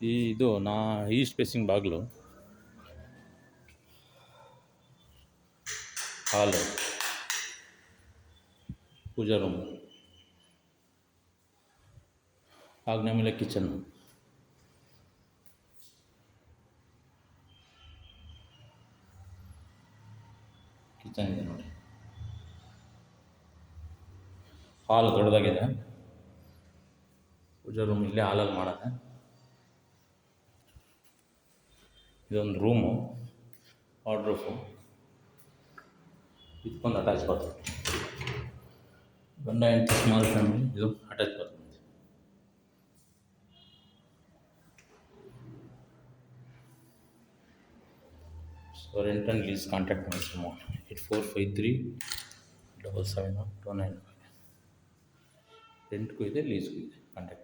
ಇದು East facing ಬಾಗಿಲು, ಹಾಲು, ಪೂಜಾ ರೂಮ್, ಆಗ್ನೇ ಮೇಲೆ ಕಿಚನ್ನು. ಕಿಚನ್ ಇದೆ ನೋಡಿ. ಹಾಲ್ ದೊಡ್ಡದಾಗಿದೆ. ಪೂಜಾ ರೂಮ್ ಇಲ್ಲೇ ಹಾಲಲ್ಲಿ ಮಾಡೋದೆ. ಇದೊಂದು ರೂಮು, ವಾರ್ಡ್ರೋಬು, ಇದಕ್ಕೊಂದು ಅಟ್ಯಾಚ್ ಬಾತ್ರೂಮ್. ಗಂಡ ಹೆಂಡತಿ ಸ್ಮಾಲ್ ಫ್ಯಾಮಿಲಿ, ಇದು attach bathroom. So rent and lease contact ಮಾಡಿ 8453 77 295. ರೆಂಟ್ಗೂ ಇದೆ, ಲೀಸ್ಗೂ ಇದೆ, ಕಾಂಟ್ಯಾಕ್ಟ್.